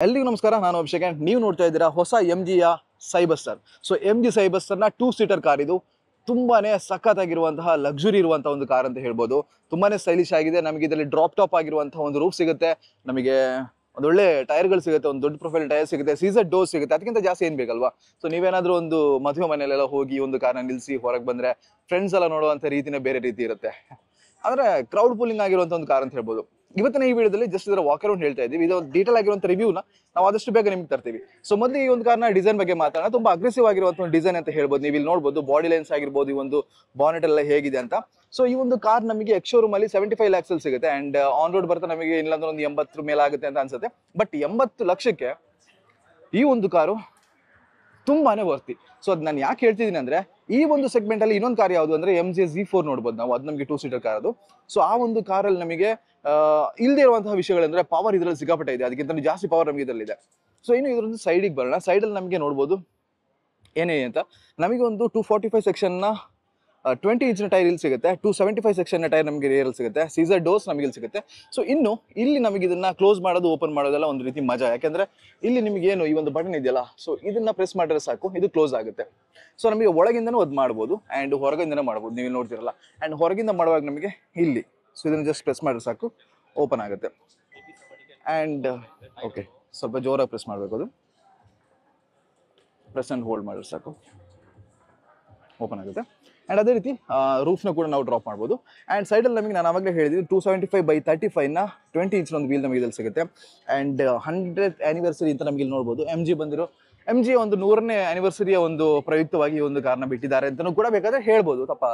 ಎಲ್ರಿಗೂ ನಮಸ್ಕಾರ, ನಾನು ಅಭಿಷೇಕ್. ನೀವು ನೋಡ್ತಾ ಇದ್ದೀರಾ ಹೊಸ MGಯ ಸೈಬಸ್ಟರ್. ಸೊ MG ಸೈಬಸ್ಟರ್ನ 2 ಸೀಟರ್ ಕಾರ್. ಇದು ತುಂಬಾನೇ ಸಖತ್ತಾಗಿರುವಂತಹ ಲಕ್ಸುರಿ ಇರುವಂತಹ ಒಂದು ಕಾರ್ ಅಂತ ಹೇಳ್ಬೋದು. ತುಂಬಾನೇ ಸ್ಟೈಲಿಶ್ ಆಗಿದೆ. ನಮಗೆ ಇದರಲ್ಲಿ ಡ್ರಾಪ್ ಟಾಪ್ ಆಗಿರುವಂತಹ ಒಂದು ರೂಫ್ ಸಿಗುತ್ತೆ, ನಮಗೆ ಒಂದೊಳ್ಳೆ ಟೈರ್ಗಳು ಸಿಗುತ್ತೆ, ಒಂದು ದೊಡ್ಡ ಪ್ರೊಫೈಲ್ ಟೈರ್ ಸಿಗುತ್ತೆ, ಸೀಸರ್ ಡೋರ್ ಸಿಗುತ್ತೆ. ಅದಕ್ಕಿಂತ ಜಾಸ್ತಿ ಏನ್ ಬೇಕಲ್ವಾ? ಸೊ ನೀವೇನಾದ್ರೂ ಒಂದು ಮದುವೆ ಮನೆಯಲ್ಲೆಲ್ಲ ಹೋಗಿ ಒಂದು ಕಾರ್ನ ನಿಲ್ಲಿಸಿ ಹೊರಗೆ ಬಂದ್ರೆ ಫ್ರೆಂಡ್ಸ್ ಎಲ್ಲ ನೋಡುವಂತ ರೀತಿನೇ ಬೇರೆ ರೀತಿ ಇರುತ್ತೆ. ಅಂದ್ರೆ ಕ್ರೌಡ್ ಪೂಲಿಂಗ್ ಆಗಿರುವಂತ ಒಂದು ಕಾರ್ ಅಂತ ಹೇಳ್ಬೋದು. ಇವತ್ತಿನ ಈ ವಿಡಿಯೋದಲ್ಲಿ ಜಸ್ಟ್ ಇದರ ವಾಕ್ ಅರೌಂಡ್ ಹೇಳ್ತಾ ಇದ್ದೀವಿ. ಇದು ಡೀಟೇಲ್ ಆಗಿರುವಂತ ರಿವ್ಯೂನ ನಾವು ಆದಷ್ಟು ಬೇಗ ನಿಮ್ಗೆ ತರ್ತೀವಿ. ಸೊ ಮೊದಲು ಈ ಒಂದು ಕಾರ್ನ ಡಿಸೈನ್ ಬಗ್ಗೆ ಮಾತಾಡೋಣ. ತುಂಬಾ ಅಗ್ರೆಸಿವ್ ಆಗಿರುವಂತ ಒಂದು ಡಿಸೈನ್ ಅಂತ ಹೇಳ್ಬೋದು. ನೀವು ಇಲ್ಲಿ ನೋಡಬಹುದು ಬಾಡಿ ಲೈನ್ಸ್ ಆಗಿರ್ಬೋದು, ಈ ಒಂದು ಬಾನೆಟ್ ಎಲ್ಲ ಹೇಗಿದೆ ಅಂತ. ಸೊ ಈ ಒಂದು ಕಾರ್ ನಮಗೆ ಎಕ್ಸ್ ಶೋರೂಮ್ ಅಲ್ಲಿ 75 lakhs ಅಲ್ಲಿ ಸಿಗುತ್ತೆ. ಅಂಡ್ ಆನ್ ರೋಡ್ ಬರ್ತಾ ನಮಗೆ ಇಲ್ಲಾಂದ್ರೆ ಒಂದು 80 ಮೇಲೆ ಆಗುತ್ತೆ ಅಂತ ಅನ್ಸುತ್ತೆ. ಬಟ್ 80 ಲಕ್ಷಕ್ಕೆ ಈ ಒಂದು ಕಾರು ತುಂಬಾನೇ ವರ್ತಿ. ಸೊ ಅದ್ ನಾನು ಯಾಕೆ ಹೇಳ್ತಿದ್ದೀನಿ ಅಂದ್ರೆ, ಈ ಒಂದು ಸೆಗ್ಮೆಂಟ್ ಅಲ್ಲಿ ಇನ್ನೊಂದು ಕಾರ್ ಯಾವುದು ಅಂದ್ರೆ MG Z4 ನೋಡ್ಬೋದು ನಾವು. ಅದು ನಮಗೆ 2 ಸೀಟರ್ ಕಾರ್ ಅದು. ಸೊ ಆ ಒಂದು ಕಾರಲ್ಲಿ ನಮಗೆ ಇಲ್ಲದೆ ಇರುವಂತಹ ವಿಷಯಗಳಂದ್ರೆ ಪವರ್ ಇದರಲ್ಲಿ ಸಿಕ್ಕಾಪಟ್ಟೆ ಇದೆ, ಅದಕ್ಕಿಂತ ಜಾಸ್ತಿ ಪವರ್ ನಮಗೆ ಇದರಲ್ಲಿ ಇದೆ. ಸೊ ಇನ್ನು ಇದರೊಂದು ಸೈಡಿಗೆ ಬರೋಣ. ಸೈಡಲ್ಲಿ ನಮಗೆ ನೋಡ್ಬೋದು ಏನೇನು ಅಂತ. ನಮಗೆ ಒಂದು 245 ಸೆಕ್ಷನ್ನ 20 ಇಂಚಿನ ಟೈರ್ ಇಲ್ಲಿ ಸಿಗುತ್ತೆ, 275 ಸೆಕ್ಷನ್ ಟೈರ್ ನಮಗೆ ರಿಯರ್ ಸಿಗುತ್ತೆ, ಸೀಸರ್ ಡೋರ್ಸ್ ನಮಗೆ ಇಲ್ಲಿ ಸಿಗುತ್ತೆ. ಸೊ ಇನ್ನು ಇಲ್ಲಿ ನಮಗೆ ಇದನ್ನ ಕ್ಲೋಸ್ ಮಾಡೋದು, ಓಪನ್ ಮಾಡೋದೆಲ್ಲ ಒಂದು ರೀತಿ ಮಜಾ. ಯಾಕಂದ್ರೆ ಇಲ್ಲಿ ನಿಮಗೆ ಏನು ಈ ಒಂದು ಬಟನ್ ಇದೆಯಲ್ಲ, ಸೊ ಇದನ್ನ ಪ್ರೆಸ್ ಮಾಡಿದ್ರೆ ಸಾಕು, ಇದು ಕ್ಲೋಸ್ ಆಗುತ್ತೆ. ಸೊ ನಮಗೆ ಒಳಗಿಂದನೂ ಅದು ಮಾಡ್ಬೋದು ಅಂಡ್ ಹೊರಗಿಂದನೂ ಮಾಡ್ಬೋದು, ನೀವು ನೋಡ್ತಿರಲ್ಲ. ಅಂಡ್ ಹೊರಗಿಂದ ಮಾಡುವಾಗ ನಮಗೆ ಇಲ್ಲಿ ಸೊ ಇದನ್ನ ಜಸ್ಟ್ ಪ್ರೆಸ್ ಮಾಡಿದ್ರೆ ಸಾಕು, ಓಪನ್ ಆಗುತ್ತೆ. ಅಂಡ್ ಓಕೆ, ಸ್ವಲ್ಪ ಜೋರಾಗಿ ಪ್ರೆಸ್ ಮಾಡಬೇಕು. ಅದು ಪ್ರೆಸ್ ಅಂಡ್ ಹೋಲ್ಡ್ ಮಾಡಿದ್ರೆ ಸಾಕು, ಓಪನ್ ಆಗುತ್ತೆ. ಅಂಡ್ ಅದೇ ರೀತಿ ರೂಫ್ನ ಕೂಡ ನಾವು ಡ್ರಾಪ್ ಮಾಡ್ಬೋದು. ಅಂಡ್ ಸೈಡಲ್ಲಿ ನಮಗೆ ನಾನು ಆವಾಗಲೇ ಹೇಳಿದ್ವಿ 275/35ನ 20 ಇಂಚಿನ ಒಂದು ವೀಲ್ ನಮಗೆ ಇದಲ್ಲಿ ಸಿಗುತ್ತೆ. ಅಂಡ್ 100th ಆನಿವರ್ಸರಿ ಅಂತ ನಮಗೆ ಇಲ್ಲಿ ನೋಡ್ಬೋದು. MG ಒಂದು 100ನೇ ಆನಿವರ್ಸರಿಯ ಒಂದು ಪ್ರಯುಕ್ತವಾಗಿ ಈ ಒಂದು ಕಾರ್ನ ಬಿಟ್ಟಿದ್ದಾರೆ ಅಂತಲೂ ಕೂಡ ಬೇಕಾದ್ರೆ ಹೇಳ್ಬೋದು, ತಪ್ಪ.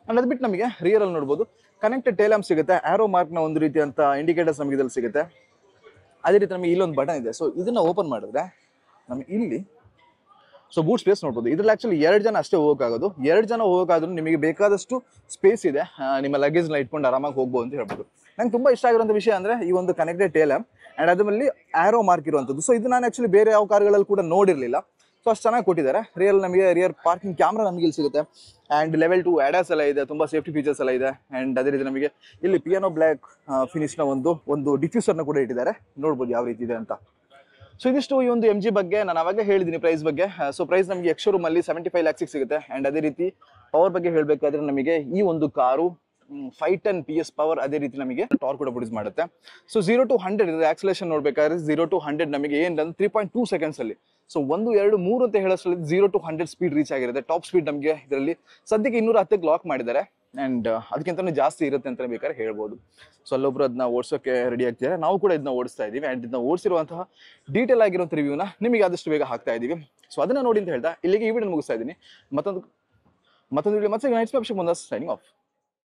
ಅಂಡ್ ಅದು ಬಿಟ್ಟು ನಮಗೆ ರಿಯರ್ ಅಲ್ಲಿ ನೋಡ್ಬೋದು ಕನೆಕ್ಟೆಡ್ ಟೇಲ್ ಲ್ಯಾಂಪ್ ಸಿಗುತ್ತೆ, ಆರೋ ಮಾರ್ಕ್ನ ಒಂದು ರೀತಿ ಅಂತ ಇಂಡಿಕೇಟರ್ಸ್ ನಮಗೆ ಇದಲ್ಲಿ ಸಿಗುತ್ತೆ. ಅದೇ ರೀತಿ ನಮಗೆ ಇಲ್ಲೊಂದು ಬಟನ್ ಇದೆ. ಸೊ ಇದನ್ನ ಓಪನ್ ಮಾಡಿದ್ರೆ ನಮಗೆ ಇಲ್ಲಿ ಸೊ ಬೂಟ್ ಸ್ಪೇಸ್ ನೋಡ್ಬೋದು. ಇದ್ರಲ್ಲಿ ಆಕ್ಚುಲಿ 2 ಜನ ಅಷ್ಟೇ ಹೋಗೋಕ್ಕಾಗೋದು. 2 ಜನ ಹೋಗೋಕ್ಕಾದ್ರೂ ನಿಮಗೆ ಬೇಕಾದಷ್ಟು ಸ್ಪೇಸ್ ಇದೆ, ನಿಮ್ಮ ಲಗೇಜ್ನ ಇಟ್ಕೊಂಡು ಆರಾಮಾಗಿ ಹೋಗ್ಬೋದು ಅಂತ ಹೇಳ್ಬೋದು. ನಂಗೆ ತುಂಬಾ ಇಷ್ಟ ಆಗಿರುವಂಥ ವಿಷಯ ಅಂದ್ರೆ ಈ ಒಂದು ಕನೆಕ್ಟೆಡ್ ಟೇಲ್ ಲ್ಯಾಂಪ್ ಅಂಡ್ ಅದ್ರಲ್ಲಿ ಆರೋ ಮಾರ್ಕ್ ಇರುವಂಥದ್ದು. ಸೊ ಇದು ನಾನು ಆಕ್ಚುಲಿ ಬೇರೆ ಯಾವ ಕಾರ್ಗಳಲ್ಲಿ ಕೂಡ ನೋಡಿರಲಿಲ್ಲ. ಸೊ ಅಷ್ಟು ಚೆನ್ನಾಗಿ ಕೊಟ್ಟಿದ್ದಾರೆ. ನಮಗೆ ರಿಯರ್ ಪಾರ್ಕಿಂಗ್ ಕ್ಯಾಮ್ರಾ ನಮಗೆ ಇಲ್ಲಿ ಸಿಗುತ್ತೆ. ಅಂಡ್ ಲೆವೆಲ್ 2 ADAS ಎಲ್ಲ ಇದೆ, ತುಂಬಾ ಸೇಫ್ಟಿ ಫೀಚರ್ಸ್ ಎಲ್ಲ ಇದೆ. ಅಂಡ್ ಅದೇ ರೀತಿ ನಮಗೆ ಇಲ್ಲಿ ಪಿಯಾನೋ ಬ್ಲ್ಯಾಕ್ ಫಿನಿಶ್ನ ಒಂದು ಡಿಫ್ಯೂಸರ್ನ ಕೂಡ ಇಟ್ಟಿದ್ದಾರೆ, ನೋಡ್ಬೋದು ಯಾವ ರೀತಿ ಇದೆ ಅಂತ. ಸೊ ಇದಿಷ್ಟು ಈ ಒಂದು MG ಬಗ್ಗೆ. ನಾನು ಅವಾಗ ಹೇಳಿದ್ದೀನಿ ಪ್ರೈಸ್ ಬಗ್ಗೆ. ಸೊ ಪ್ರೈಸ್ ನಮಗೆ ಎಕ್ಸ್ ಶೋರೂಮ್ ಅಲ್ಲಿ 75 lakhs ಸಿಗುತ್ತೆ. ಅಂಡ್ ಅದೇ ರೀತಿ ಪವರ್ ಬಗ್ಗೆ ಹೇಳಬೇಕಾದ್ರೆ ನಮಗೆ ಈ ಒಂದು ಕಾರು 510 PS ಪವರ್, ಅದೇ ರೀತಿ ನಮಗೆ ಟಾರ್ಕ್ ಕೂಡ ಪ್ರೊಡ್ಯೂಸ್ ಮಾಡುತ್ತೆ. ಸೊ 0 to 100 ಆಕ್ಸಲೇಷನ್ ನೋಡ್ಬೇಕಾದ್ರೆ 0 to 100 ನಮಗೆ ಏನಂದ್ರೆ 3.2 seconds ಅಲ್ಲಿ. ಸೊ 1, 2, 3 ಅಂತ ಹೇಳೋಷ್ಟರಲ್ಲಿ 0 to 100 ಸ್ಪೀಡ್ ರೀಚ್ ಆಗಿರುತ್ತೆ. ಟಾಪ್ ಸ್ಪೀಡ್ ನಮಗೆ ಇದರಲ್ಲಿ ಸದ್ಯಕ್ಕೆ 210ಕ್ಕೆ ಲಾಕ್ ಮಾಡಿದ್ದಾರೆ. ಅಂಡ್ ಅದಕ್ಕಿಂತ ಜಾಸ್ತಿ ಇರುತ್ತೆ ಅಂತ ಬೇಕಾದ್ರೆ ಹೇಳ್ಬೋದು. ಸೊ ಅಲ್ಲೊಬ್ರು ಅದನ್ನ ಓಡಿಸೋಕೆ ರೆಡಿ ಆಗ್ತಿದ್ದಾರೆ, ನಾವು ಕೂಡ ಇದನ್ನ ಓಡಿಸ್ತಾ ಇದೀವಿ. ಅಂಡ್ ಇದನ್ನ ಓಡಿಸಿರುವಂತಹ ಡೀಟೇಲ್ ಆಗಿರುವಂಥ ರಿವ್ಯೂನ ನಿಮಗೆ ಆದಷ್ಟು ಬೇಗ ಹಾಕ್ತಾ ಇದೀವಿ. ಸೊ ಅದನ್ನ ನೋಡಿ ಅಂತ ಹೇಳ್ತಾ ಇಲ್ಲಿಗೆ ಈ ವಿಡಿಯೋ ಮುಗಿಸ್ತಾ ಇದ್ದೀನಿ. ಮತ್ತೊಂದು ವಿಡಿಯೋ ಮತ್ತೆ ಸೈನಿಂಗ್ ಆಫ್.